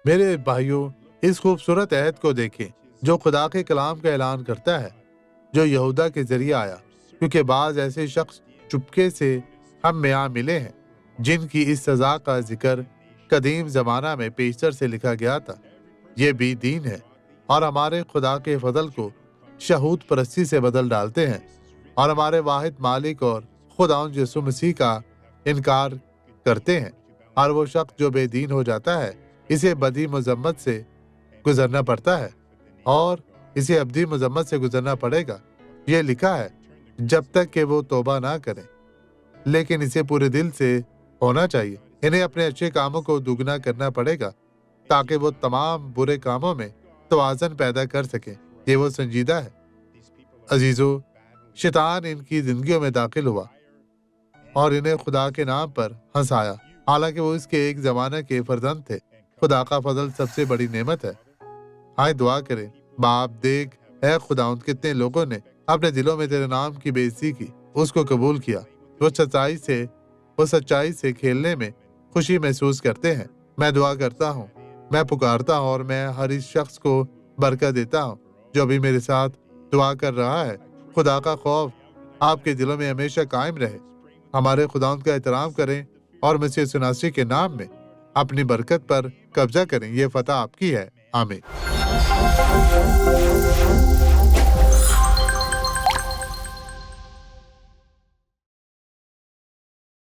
میرے بھائیوں، اس خوبصورت عہد کو دیکھیں جو خدا کے کلام کا اعلان کرتا ہے، جو یہودا کے ذریعے آیا، کیونکہ بعض ایسے شخص چپکے سے ہم میں آ ملے ہیں جن کی اس سزا کا ذکر قدیم زمانہ میں پیشتر سے لکھا گیا تھا۔ یہ بھی دین ہے اور ہمارے خدا کے فضل کو شہود پرستی سے بدل ڈالتے ہیں اور ہمارے واحد مالک اور خداوند یسوع مسیح کا انکار کرتے ہیں۔ اور وہ شخص جو بے دین ہو جاتا ہے اسے بدی مذمت سے گزرنا پڑتا ہے اور اسے ابدی مذمت سے گزرنا پڑے گا۔ یہ لکھا ہے جب تک کہ وہ توبہ نہ کریں، لیکن اسے پورے دل سے ہونا چاہیے۔ انہیں اپنے اچھے کاموں کو دوگنا کرنا پڑے گا تاکہ وہ تمام برے کاموں میں توازن پیدا کر سکیں۔ یہ وہ سنجیدہ ہے۔ عزیزو، شیطان ان کی زندگیوں میں داخل ہوا اور انہیں خدا کے نام پر ہنسایا، حالانکہ وہ اس کے ایک زمانے کے فرزند تھے۔ خدا کا فضل سب سے بڑی نعمت ہے۔ آئے دعا کریں۔ باپ، دیکھ اے خداوند کتنے لوگوں نے اپنے دلوں میں تیرے نام کی بے عزتی کی، اس کو قبول کیا۔ وہ سچائی سے کھیلنے میں خوشی محسوس کرتے ہیں۔ میں دعا کرتا ہوں، میں پکارتا ہوں اور میں ہر اس شخص کو برکت دیتا ہوں جو ابھی میرے ساتھ دعا کر رہا ہے۔ خدا کا خوف آپ کے دلوں میں ہمیشہ قائم رہے۔ ہمارے خداوند کا احترام کریں اور مسیح یسوع ناصری کے نام میں اپنی برکت پر قبضہ کریں۔ یہ فتح آپ کی ہے۔ آمین۔